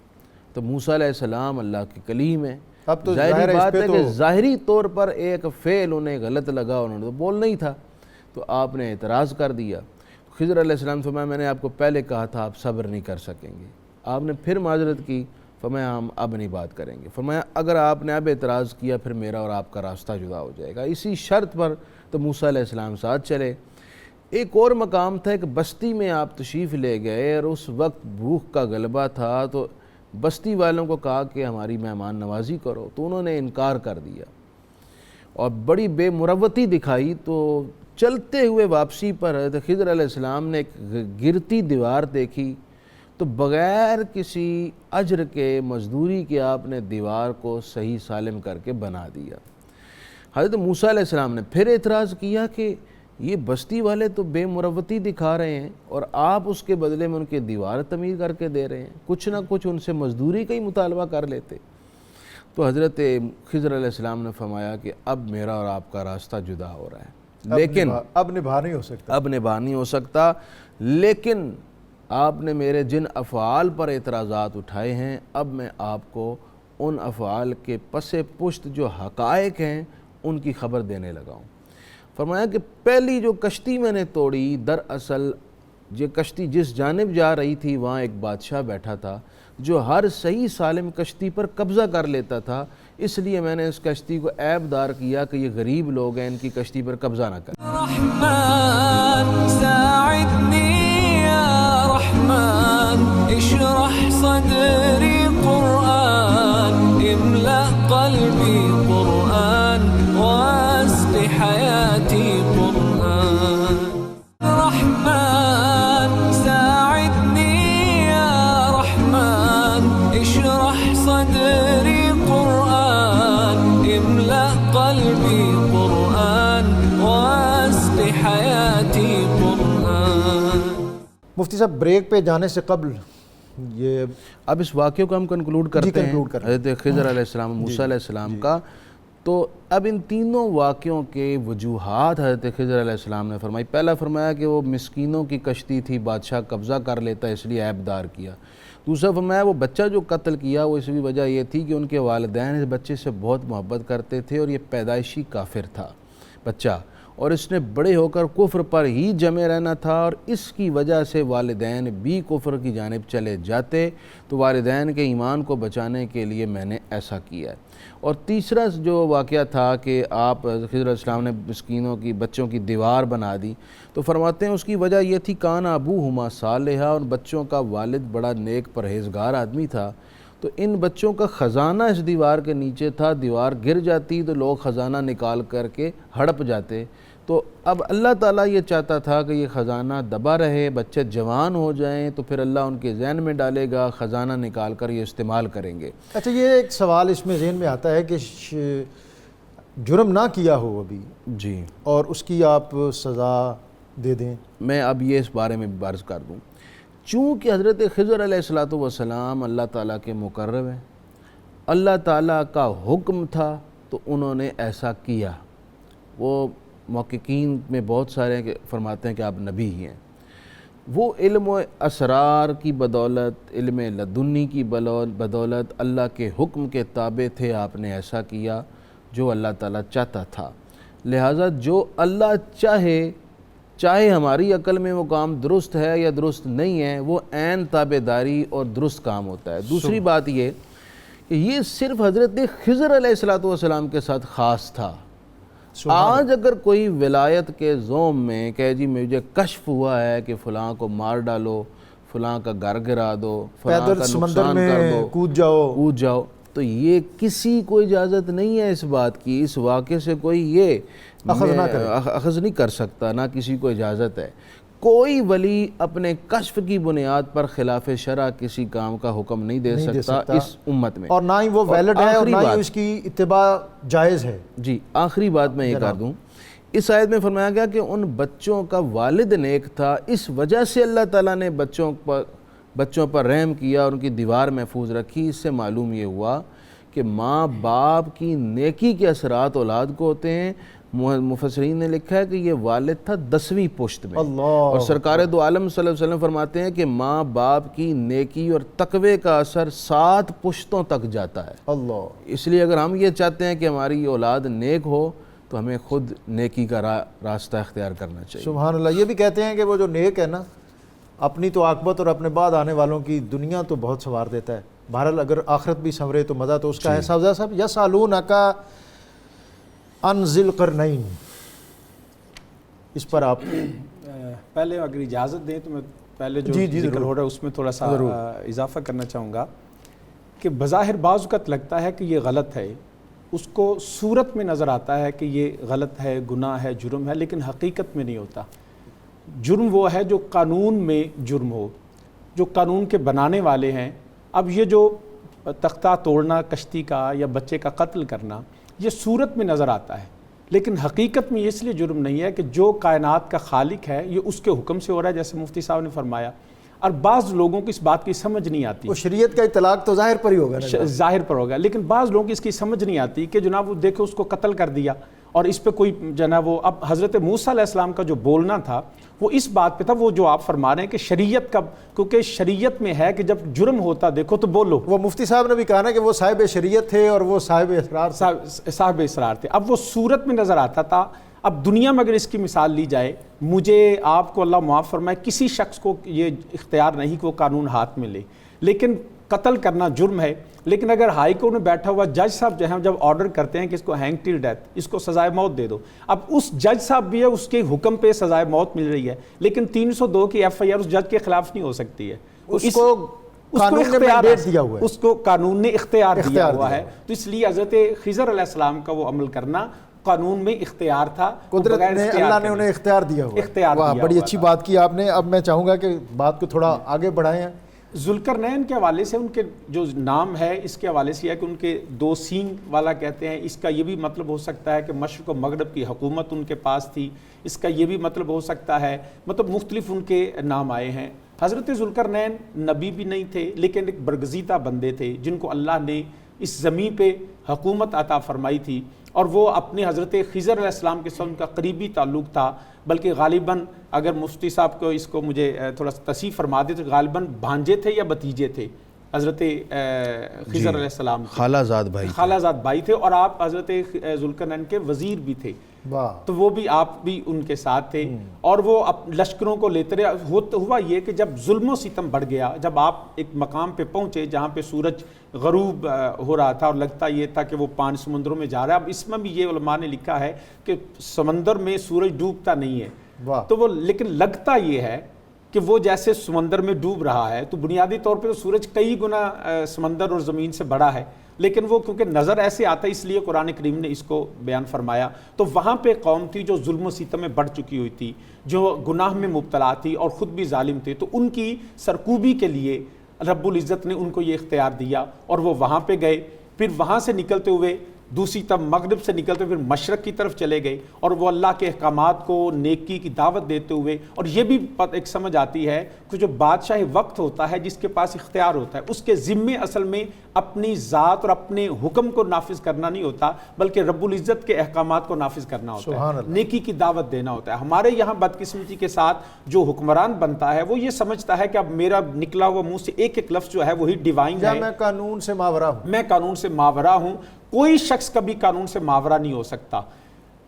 تو موسیٰ علیہ السلام اللہ کی کلیم ہے، اب تو ظاہری بات ہے کہ ظاہری طور پر ایک فعل انہیں غلط لگا، انہوں نے تو بولنا ہی تھا، تو آپ نے اعتراض کر دیا. خضر علیہ السلام فرمایا میں نے آپ کو پہلے کہا تھا آپ صبر نہیں کر سکیں گے. آپ نے پھر معذرت کی، فرمایا ہم اب نہیں بات کریں گے. فرمایا اگر آپ نے اب اعتراض کیا پھر میرا اور آپ کا راستہ جدا ہو جائے گا. اسی شرط پر تو موسیٰ علیہ السلام ساتھ چلے. ایک اور مقام تھا، ایک بستی میں آپ تشریف لے گئے اور اس وقت بھوک کا غلبہ تھا، تو بستی والوں کو کہا کہ ہماری مہمان نوازی کرو، تو انہوں نے انکار کر دیا اور بڑی بے مروتی دکھائی. تو چلتے ہوئے واپسی پر حضرت خضر علیہ السلام نے ایک گرتی دیوار دیکھی، تو بغیر کسی اجر کے، مزدوری کے آپ نے دیوار کو صحیح سالم کر کے بنا دیا. حضرت موسیٰ علیہ السلام نے پھر اعتراض کیا کہ یہ بستی والے تو بے مروتی دکھا رہے ہیں اور آپ اس کے بدلے میں ان کے دیوار تعمیر کر کے دے رہے ہیں، کچھ نہ کچھ ان سے مزدوری کا ہی مطالبہ کر لیتے۔ تو حضرت خضر علیہ السلام نے فرمایا کہ اب میرا اور آپ کا راستہ جدا ہو رہا ہے، لیکن اب نبھا نہیں ہو سکتا، اب نبھا نہیں ہو سکتا، لیکن آپ نے میرے جن افعال پر اعتراضات اٹھائے ہیں، اب میں آپ کو ان افعال کے پس پشت جو حقائق ہیں ان کی خبر دینے لگا ہوں۔ فرمایا کہ پہلی جو کشتی میں نے توڑی، دراصل یہ کشتی جس جانب جا رہی تھی وہاں ایک بادشاہ بیٹھا تھا جو ہر صحیح سالم کشتی پر قبضہ کر لیتا تھا، اس لیے میں نے اس کشتی کو عیب دار کیا کہ یہ غریب لوگ ہیں، ان کی کشتی پر قبضہ نہ کریں۔ رحمن ساعدني يا رحمن اشرح صدري قرآن املأ قلبي قرآن واسق حياتي قرآن رحمن ساعدني يا رحمن اشرح صدري قرآن املأ قلبي قرآن واسق حياتي قرآن۔ مفتی صاحب بریک پہ جانے سے قبل یہ اب اس واقعے کو ہم کنکلوڈ کرتے ہیں، کنکلوڈ کرتے ہیں۔ حضرت خضر علیہ السلام، موسیٰ علیہ السلام کا۔ تو اب ان تینوں واقعوں کے وجوہات حضرت خضر علیہ السلام نے فرمائی۔ پہلا فرمایا کہ وہ مسکینوں کی کشتی تھی، بادشاہ قبضہ کر لیتا اس لیے عیب دار کیا۔ دوسرا فرمایا وہ بچہ جو قتل کیا وہ اس کی وجہ یہ تھی کہ ان کے والدین اس بچے سے بہت محبت کرتے تھے اور یہ پیدائشی کافر تھا بچہ، اور اس نے بڑے ہو کر کفر پر ہی جمے رہنا تھا، اور اس کی وجہ سے والدین بھی کفر کی جانب چلے جاتے، تو والدین کے ایمان کو بچانے کے لیے میں نے ایسا کیا ہے۔ اور تیسرا جو واقعہ تھا کہ آپ خضر علیہ السلام نے مسکینوں کی بچوں کی دیوار بنا دی، تو فرماتے ہیں اس کی وجہ یہ تھی کان ابوہما صالحا، اور بچوں کا والد بڑا نیک پرہیزگار آدمی تھا، تو ان بچوں کا خزانہ اس دیوار کے نیچے تھا، دیوار گر جاتی تو لوگ خزانہ نکال کر کے ہڑپ جاتے۔ تو اب اللہ تعالیٰ یہ چاہتا تھا کہ یہ خزانہ دبا رہے، بچے جوان ہو جائیں تو پھر اللہ ان کے ذہن میں ڈالے گا، خزانہ نکال کر یہ استعمال کریں گے۔ اچھا، یہ ایک سوال اس میں ذہن میں آتا ہے کہ جرم نہ کیا ہو ابھی جی، اور اس کی آپ سزا دے دیں، میں اب یہ اس بارے میں بھی عرض کر دوں۔ چونکہ حضرت خضر علیہ السلام اللہ تعالیٰ کے مقرب ہیں، اللہ تعالیٰ کا حکم تھا تو انہوں نے ایسا کیا۔ وہ محققین میں بہت سارے فرماتے ہیں کہ آپ نبی ہی ہیں۔ وہ علم و اسرار کی بدولت، علم لدنی کی بدولت اللہ کے حکم کے تابع تھے، آپ نے ایسا کیا جو اللہ تعالیٰ چاہتا تھا۔ لہٰذا جو اللہ چاہے ہماری عقل میں وہ کام درست ہے یا درست نہیں ہے، وہ عین تابع داری اور درست کام ہوتا ہے۔ دوسری بات یہ کہ یہ صرف حضرت خضر علیہ السلام کے ساتھ خاص تھا۔ آج اگر کوئی ولایت کے زوم میں کہ جی مجھے کشف ہوا ہے کہ فلاں کو مار ڈالو، فلاں کا گھر گرا دو، فلاں کا نقصان کر دو، کود جاؤ، تو یہ کسی کو اجازت نہیں ہے اس بات کی، اس واقعے سے کوئی یہ اخذ نہیں کر سکتا، نہ کسی کو اجازت ہے۔ کوئی ولی اپنے کشف کی بنیاد پر خلاف شرع کسی کام کا حکم نہیں دے سکتا اس امت میں، اور نہ ہی وہ ویلڈ ہے اور نہ ہی اس کی اتباع جائز ہے۔ جی، آخری بات میں یہ کر دوں، اس آیت میں فرمایا گیا کہ ان بچوں کا والد نیک تھا، اس وجہ سے اللہ تعالیٰ نے بچوں پر رحم کیا اور ان کی دیوار محفوظ رکھی۔ اس سے معلوم یہ ہوا کہ ماں باپ کی نیکی کے اثرات اولاد کو ہوتے ہیں۔ مفسرین نے لکھا ہے کہ یہ والد تھا 10ویں پشت میں، اور سرکار دو عالم صلی اللہ علیہ وسلم فرماتے ہیں کہ ماں باپ کی نیکی اور تقوی کا اثر 7 پشتوں تک جاتا ہے۔ اس لیے اگر ہم یہ چاہتے ہیں کہ ہماری اولاد نیک ہو تو ہمیں خود نیکی کا راستہ اختیار کرنا چاہیے۔ سبحان اللہ۔ یہ بھی کہتے ہیں کہ وہ جو نیک ہے نا، اپنی تو عاقبت اور اپنے بعد آنے والوں کی دنیا تو بہت سنوار دیتا ہے۔ بہرحال اگر آخرت بھی سنورے تو مزہ تو اس کا ہے۔ سبزہ صاحب، یسألونک عن ذی القرنین، اس پر آپ پہلے اگر اجازت دیں تو میں پہلے جو ذکر ہو رہا ہے اس میں تھوڑا سا اضافہ کرنا چاہوں گا کہ بظاہر بعض اوقات لگتا ہے کہ یہ غلط ہے، اس کو صورت میں نظر آتا ہے کہ یہ غلط ہے، گناہ ہے، جرم ہے، لیکن حقیقت میں نہیں ہوتا۔ جرم وہ ہے جو قانون میں جرم ہو، جو قانون کے بنانے والے ہیں۔ اب یہ جو تختہ توڑنا کشتی کا یا بچے کا قتل کرنا، یہ صورت میں نظر آتا ہے، لیکن حقیقت میں یہ اس لیے جرم نہیں ہے کہ جو کائنات کا خالق ہے یہ اس کے حکم سے ہو رہا ہے، جیسے مفتی صاحب نے فرمایا، اور بعض لوگوں کو اس بات کی سمجھ نہیں آتی. وہ شریعت کا اطلاق تو ظاہر پر ہی ہوگا نا، ظاہر پر ہوگا، لیکن بعض لوگوں کی اس کی سمجھ نہیں آتی کہ جناب وہ دیکھو اس کو قتل کر دیا اور اس پہ کوئی جناب وہ اب حضرت موسیٰ علیہ السلام کا جو بولنا تھا وہ اس بات پہ تھا، وہ جو آپ فرما رہے ہیں کہ شریعت کا، کیونکہ شریعت میں ہے کہ جب جرم ہوتا دیکھو تو بولو. وہ مفتی صاحب نے بھی کہا نا کہ وہ صاحب شریعت تھے اور وہ صاحب اسرار صاحب اسرار تھے. اب وہ صورت میں نظر آتا تھا. اب دنیا میں اگر اس کی مثال لی جائے، مجھے آپ کو اللہ معاف فرمائے، کسی شخص کو یہ اختیار نہیں کہ وہ قانون ہاتھ میں لے، لیکن قتل کرنا جرم ہے. لیکن اگر ہائی کورٹ میں بیٹھا ہوا جج صاحب جو ہیں جب آرڈر کرتے ہیں کہ اس کو ہینگ ٹل ڈیتھ، اس کو سزائے موت دے دو، اب اس جج صاحب بھی ہے، اس کے حکم پہ سزائے موت مل رہی ہے، لیکن 302 کی ایف آئی آر اس جج کے خلاف نہیں ہو سکتی ہے. اس کو قانون نے اختیار دیا ہوا ہے. تو اس لیے حضرت خضر علیہ السلام کا وہ عمل کرنا قانون میں اختیار تھا، قدرت نے، اللہ نے انہیں اختیار دیا ہوا. واہ، بڑی اچھی بات کی آپ نے. اب میں چاہوں گا کہ بات کو تھوڑا آگے بڑھائیں. ذوالقرنین کے حوالے سے ان کے جو نام ہے اس کے حوالے سے ہے کہ ان کے 2 سینگ والا کہتے ہیں. اس کا یہ بھی مطلب ہو سکتا ہے کہ مشرق و مغرب کی حکومت ان کے پاس تھی. اس کا یہ بھی مطلب ہو سکتا ہے، مطلب مختلف ان کے نام آئے ہیں. حضرت ذوالقرنین نبی بھی نہیں تھے، لیکن ایک برگزیدہ بندے تھے جن کو اللہ نے اس زمین پہ حکومت عطا فرمائی تھی، اور وہ اپنے حضرت خضر علیہ السلام کے ساتھ ان کا قریبی تعلق تھا. بلکہ غالباً اگر مفتی صاحب کو اس کو مجھے تھوڑا تصحیح فرما دے تو غالباً بھانجے تھے یا بھتیجے تھے حضرت خضر علیہ السلام، خالہ زاد بھائی تھے، اور آپ حضرت ذوالقرنین کے وزیر بھی تھے. تو وہ بھی آپ بھی ان کے ساتھ تھے، اور وہ لشکروں کو لیتے رہے. ہوا یہ کہ جب ظلم و ستم بڑھ گیا، جب آپ ایک مقام پہ پہنچے جہاں پہ سورج غروب ہو رہا تھا اور لگتا یہ تھا کہ وہ 5 سمندروں میں جا رہا ہے. اب اس میں بھی یہ علماء نے لکھا ہے کہ سمندر میں سورج ڈوبتا نہیں ہے، تو وہ لیکن لگتا یہ ہے کہ وہ جیسے سمندر میں ڈوب رہا ہے. تو بنیادی طور پہ تو سورج کئی گنا سمندر اور زمین سے بڑا ہے، لیکن وہ کیونکہ نظر ایسے آتا ہے اس لیے قرآن کریم نے اس کو بیان فرمایا. تو وہاں پہ قوم تھی جو ظلم و ستم میں بڑھ چکی ہوئی تھی، جو گناہ میں مبتلا تھی اور خود بھی ظالم تھے. تو ان کی سرکوبی کے لیے رب العزت نے ان کو یہ اختیار دیا، اور وہ وہاں پہ گئے. پھر وہاں سے نکلتے ہوئے دوسری طرف مغرب سے نکلتے پھر مشرق کی طرف چلے گئے، اور وہ اللہ کے احکامات کو نیکی کی دعوت دیتے ہوئے. اور یہ بھی ایک سمجھ آتی ہے کہ جو بادشاہ وقت ہوتا ہے، جس کے پاس اختیار ہوتا ہے، اس کے ذمے اصل میں اپنی ذات اور اپنے حکم کو نافذ کرنا نہیں ہوتا، بلکہ رب العزت کے احکامات کو نافذ کرنا ہوتا ہے، نیکی کی دعوت دینا ہوتا ہے. ہمارے یہاں بدقسمتی کے ساتھ جو حکمران بنتا ہے وہ یہ سمجھتا ہے کہ اب میرا نکلا ہوا منہ سے ایک ایک لفظ جو ہے وہی ڈیوائن ہے، میں قانون سے ماورا ہوں، میں قانون سے ماورا ہوں. کوئی شخص کبھی قانون سے ماورا نہیں ہو سکتا.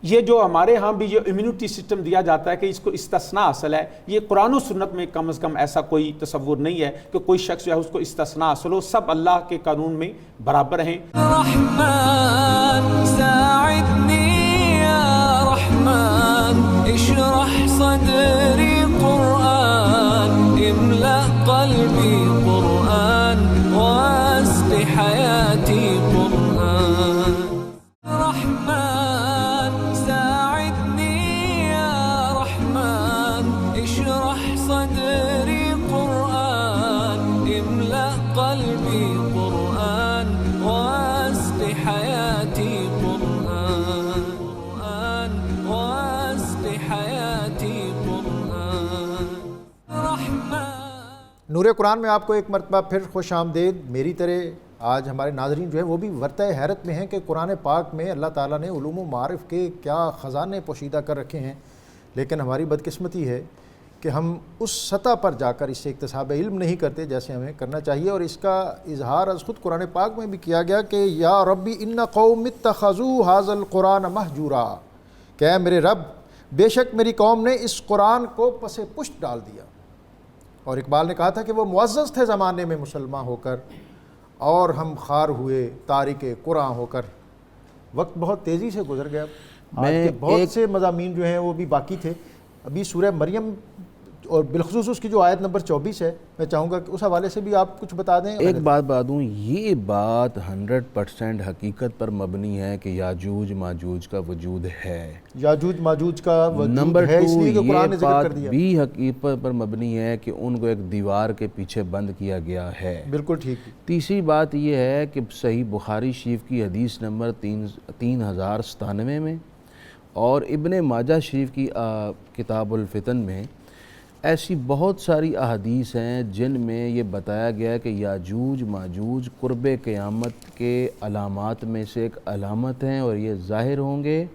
یہ جو ہمارے ہاں بھی یہ امیونٹی سسٹم دیا جاتا ہے کہ اس کو استثناء حاصل ہے، یہ قرآن و سنت میں کم از کم ایسا کوئی تصور نہیں ہے کہ کوئی شخص جو ہے اس کو استثناء حاصل ہو. سب اللہ کے قانون میں برابر ہیں. رحمن ساعدنی یا رحمن اشرح صدری قرآن املأ قلبی قرآن واسق حیاتی قرآن. رحمن ساعدنی یا رحمن اشرح صدری قرآن املأ قلبی قرآن واسق حیاتی قرآن واسق حیاتی قرآن. رحمن نور قرآن میں آپ کو ایک مرتبہ پھر خوش آمدید. میری طرح آج ہمارے ناظرین جو ہیں وہ بھی ورطۂ حیرت میں ہیں کہ قرآن پاک میں اللہ تعالیٰ نے علوم و معارف کے کیا خزانے پوشیدہ کر رکھے ہیں. لیکن ہماری بدقسمتی ہے کہ ہم اس سطح پر جا کر اس سے اکتساب علم نہیں کرتے جیسے ہمیں کرنا چاہیے. اور اس کا اظہار از خود قرآن پاک میں بھی کیا گیا کہ یا ربی ان قوم اتخذوا ھذا القرآن مہجورا، کہ اے میرے رب بے شک میری قوم نے اس قرآن کو پس پشت ڈال دیا. اور اقبال نے کہا تھا کہ وہ معزز تھے زمانے میں مسلمان ہو کر، اور ہم خار ہوئے تارک قرآن ہو کر. وقت بہت تیزی سے گزر گیا. آج کے بہت سے مضامین جو ہیں وہ بھی باقی تھے. ابھی سورہ مریم اور بالخصوص اس کی جو آیت نمبر 24 ہے، میں چاہوں گا کہ اس حوالے سے بھی آپ کچھ بتا دیں. ایک بات بتا دوں، یہ بات 100% حقیقت پر مبنی ہے کہ یاجوج ماجوج کا وجود ہے. یاجوج ماجوج کا وجود نمبر ہے، اس لیے کہ 2 قرآن نے یہ ذکر بات کر دیا. بھی حقیقت پر مبنی ہے کہ ان کو ایک دیوار کے پیچھے بند کیا گیا ہے. بالکل ٹھیک. تیسری بات یہ ہے کہ صحیح بخاری شریف کی حدیث نمبر 3097 میں اور ابن ماجہ شریف کی کتاب الفتن میں ایسی بہت ساری احادیث ہیں جن میں یہ بتایا گیا ہے کہ یاجوج ماجوج قرب قیامت کے علامات میں سے ایک علامت ہیں اور یہ ظاہر ہوں گے.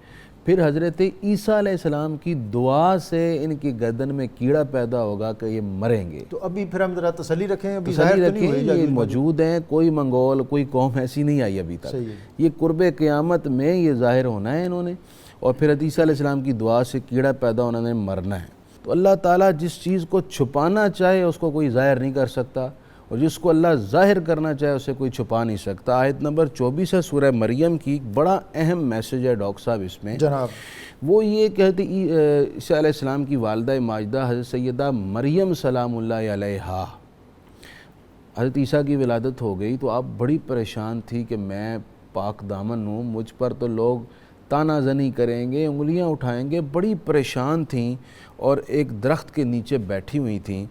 پھر حضرت عیسیٰ علیہ السلام کی دعا سے ان کی گردن میں کیڑا پیدا ہوگا کہ یہ مریں گے. تو ابھی پھر ہم ذرا تسلی رکھیں, ابھی تسلی ظاہر تو نہیں رکھیں, ہوئی یہ یاجوج موجود ہیں, کوئی منگول کوئی قوم ایسی نہیں آئی ابھی تک. صحیح ہے. یہ قرب قیامت میں یہ ظاہر ہونا ہے انہوں نے, اور پھر عیسیٰ علیہ السلام کی دعا سے کیڑا پیدا ہونا نے مرنا ہے. تو اللہ تعالیٰ جس چیز کو چھپانا چاہے اس کو کوئی ظاہر نہیں کر سکتا, اور جس کو اللہ ظاہر کرنا چاہے اسے کوئی چھپا نہیں سکتا. آیت نمبر 24 ہے سورہ مریم کی, بڑا اہم میسیج ہے ڈاکٹر صاحب اس میں. جناب وہ یہ کہتے عیسیٰ علیہ السلام کی والدہ ماجدہ حضرت سیدہ مریم سلام اللہ علیہا, حضرت عیسیٰ کی ولادت ہو گئی تو آپ بڑی پریشان تھی کہ میں پاک دامن ہوں, مجھ پر تو لوگ تانا زنی کریں گے, انگلیاں اٹھائیں گے. بڑی پریشان تھیں اور ایک درخت کے نیچے بیٹھی ہوئی تھیں,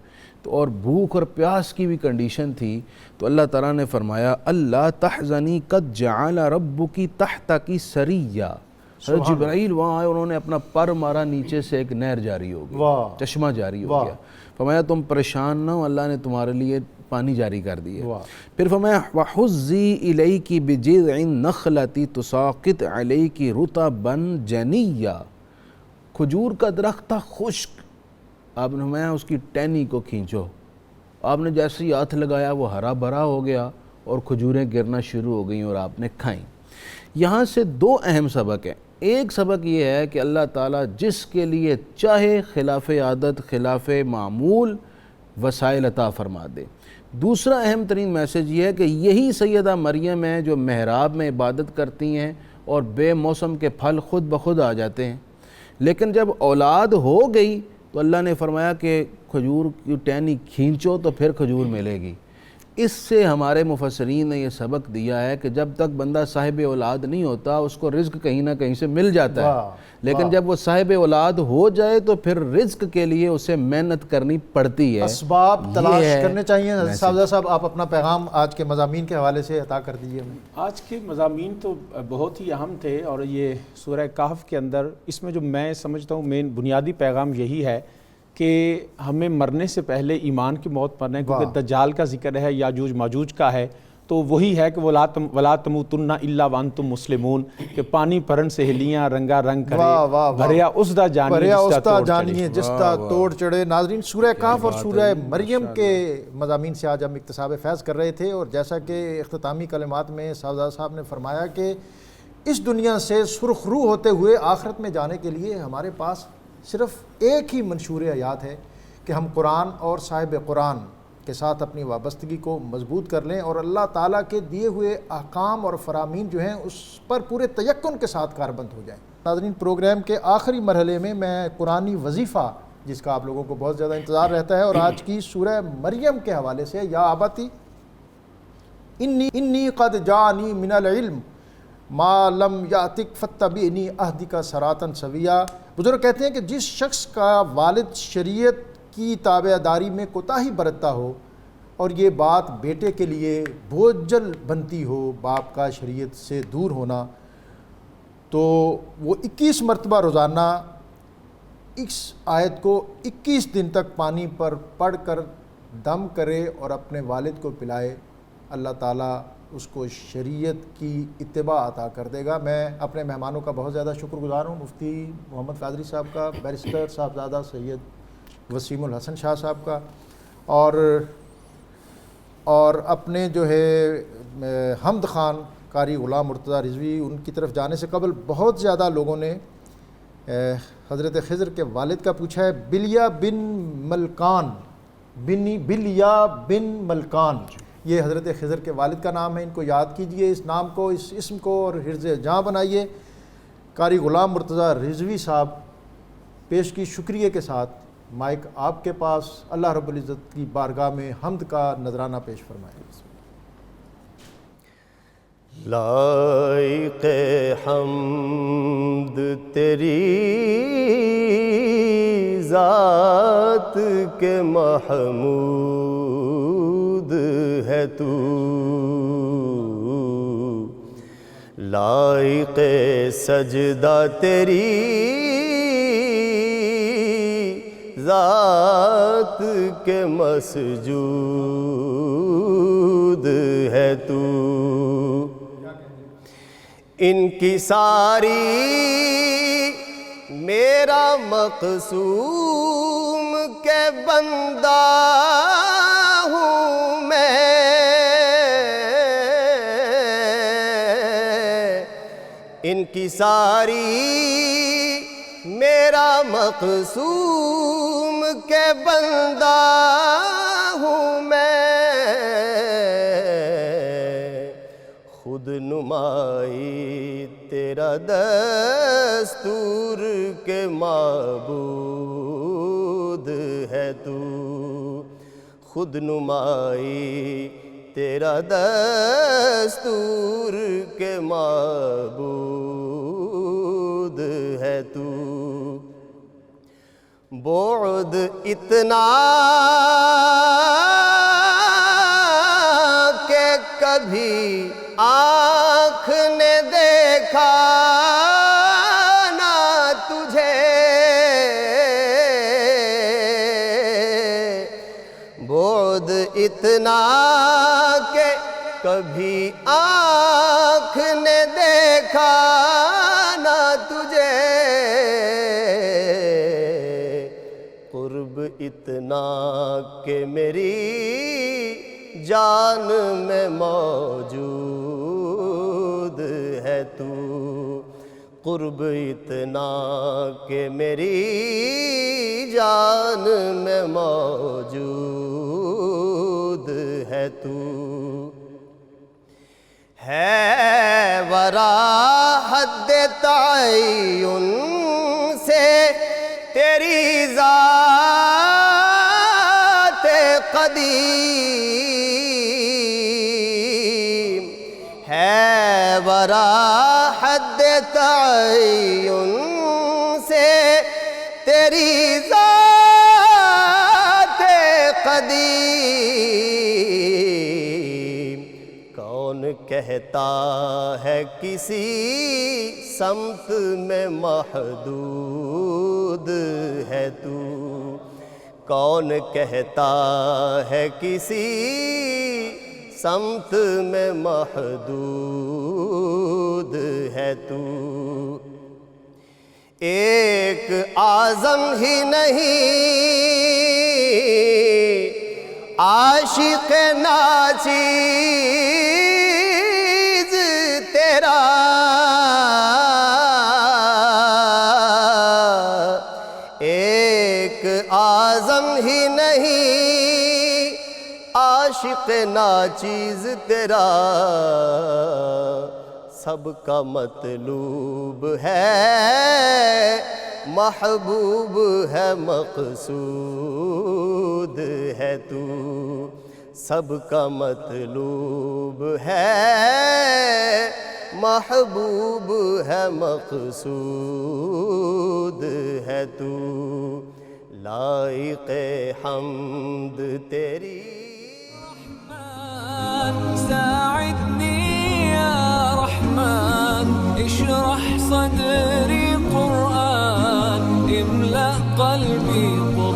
تو اور بھوک اور پیاس کی بھی کنڈیشن تھی. تو اللہ تعالیٰ نے فرمایا اللہ تحزنی قد جعل ربکی تحتکی سریہ. حضرت جبرائیل وہاں آئے, انہوں نے اپنا پر مارا, نیچے سے ایک نہر جاری ہو گئی, چشمہ جاری ہو گیا. فرمایا تم پریشان نہ ہو, اللہ نے تمہارے لیے پانی جاری کر دیا. پھر فرمایا وَحُزِّي إِلَيْكِ بِجِذْعِ النَّخْلَةِ تُسَاقِطْ عَلَيْكِ رُطَبًا جَنِيًّا. کھجور کا درخت تھا خشک, آپ نے فرمایا اس کی ٹہنی کو کھینچو. آپ نے جیسے ہی ہاتھ لگایا وہ ہرا بھرا ہو گیا اور کھجوریں گرنا شروع ہو گئیں اور آپ نے کھائیں. یہاں سے دو اہم سبق ہیں. ایک سبق یہ ہے کہ اللہ تعالیٰ جس کے لیے چاہے خلاف عادت خلاف معمول وسائل عطا فرما دے. دوسرا اہم ترین میسیج یہ ہے کہ یہی سیدہ مریم ہیں جو محراب میں عبادت کرتی ہیں اور بے موسم کے پھل خود بخود آ جاتے ہیں, لیکن جب اولاد ہو گئی تو اللہ نے فرمایا کہ کھجور کی ٹہنی کھینچو تو پھر کھجور ملے گی. اس سے ہمارے مفسرین نے یہ سبق دیا ہے کہ جب تک بندہ صاحب اولاد نہیں ہوتا اس کو رزق کہیں نہ کہیں سے مل جاتا ہے, لیکن جب وہ صاحب اولاد ہو جائے تو پھر رزق کے لیے اسے محنت کرنی پڑتی ہے. اسباب تلاش کرنے چاہیے. صاحب آپ اپنا پیغام آج کے مضامین کے حوالے سے عطا کر دیجیے. آج کے مضامین تو بہت ہی اہم تھے, اور یہ سورہ کہف کے اندر اس میں جو میں سمجھتا ہوں مین بنیادی پیغام یہی ہے کہ ہمیں مرنے سے پہلے ایمان کی موت مرنا ہے, کیونکہ دجال کا ذکر ہے, یاجوج ماجوج کا ہے, تو وہی ہے کہ وَلَا تَمُوتُنَّ إِلَّا وَأَنْتُمْ مُسْلِمُونَ, کہ پانی پرن سہیلیاں رنگا رنگ کرے, بھریا اسدا جانیے جس دا توڑ چڑھے. ناظرین, سورہ کہف اور سورہ مریم کے مضامین سے آج ہم اکتساب فیض کر رہے تھے, اور جیسا کہ اختتامی کلمات میں صاحبزادہ صاحب نے فرمایا کہ اس دنیا سے سرخ رو ہوتے ہوئے آخرت میں جانے کے لیے ہمارے پاس صرف ایک ہی منشور حیات ہے کہ ہم قرآن اور صاحب قرآن کے ساتھ اپنی وابستگی کو مضبوط کر لیں, اور اللہ تعالیٰ کے دیے ہوئے احکام اور فرامین جو ہیں اس پر پورے تیقن کے ساتھ کاربند ہو جائیں. ناظرین, پروگرام کے آخری مرحلے میں میں قرآنی وظیفہ جس کا آپ لوگوں کو بہت زیادہ انتظار رہتا ہے, اور آج کی سورہ مریم کے حوالے سے, یا آباتی انی قد جانی من العلم ما لم یاتک فتبعنی اہدک صراطا سویا. بزرگ کہتے ہیں کہ جس شخص کا والد شریعت کی تابع داری میں کوتاہی برتتا ہو اور یہ بات بیٹے کے لیے بوجھل بنتی ہو باپ کا شریعت سے دور ہونا, تو وہ 21 مرتبہ روزانہ اس آیت کو 21 دن تک پانی پر پڑھ کر دم کرے اور اپنے والد کو پلائے, اللہ تعالیٰ اس کو شریعت کی اتباع عطا کر دے گا. میں اپنے مہمانوں کا بہت زیادہ شکر گزار ہوں, مفتی محمد قادری صاحب کا, بیرسٹر صاحبزادہ سید وسیم الحسن شاہ صاحب کا, اور اپنے جو ہے حمد خان قاری غلام مرتضیٰ رضوی, ان کی طرف جانے سے قبل بہت زیادہ لوگوں نے حضرت خضر کے والد کا پوچھا ہے. بلیا بن ملکان یہ حضرت خضر کے والد کا نام ہے. ان کو یاد کیجئے, اس نام کو, اس اسم کو, اور حرز جاں بنائیے. قاری غلام مرتضیٰ رضوی صاحب پیش کی شکریہ کے ساتھ مائک آپ کے پاس, اللہ رب العزت کی بارگاہ میں حمد کا نذرانہ پیش فرمائیں. لائق حمد تیری ذات کے محمود ہے تو, لائق سجدہ تیری ذات کے مسجود ہے تو، ان کی ساری میرا مقسوم کے بندہ ہوں میں، ان کی ساری میرا مقسوم کے بندہ ہوں میں، خود نمائی تیرا دستور کے معبود ہے تو، خود نمائی تیرا دستور کے معبود ہے تو، بعد اتنا کہ کبھی آنکھ نے دیکھا نہ تجھے، بعد اتنا کہ کبھی آنکھ نے دیکھا نہ تجھے، قرب اتنا کہ میری جان میں موجود ہے تو، قرب اتنا کہ میری جان میں موجود ہے تو، ہے ورا حد تعین سے تیری ذات قدیم، ہے ورا حد تعین سے تیری ذات قدیم، کون کہتا ہے کسی سمت میں محدود ہے تو، کون کہتا ہے کسی سمت میں محدود ہے تو، ایک اعظم ہی نہیں عاشق ناچیز تیرا، ایک اعظم ہی نہیں عاشق ناچیز تیرا، سب کا مطلوب ہے محبوب ہے مقصود ہے تو، سب کا مطلوب ہے محبوب ہے مقصود ہے تو، لائق حمد تیری ساعدني يا رحمن اشرح صدري قرآن املأ قلبي قرآن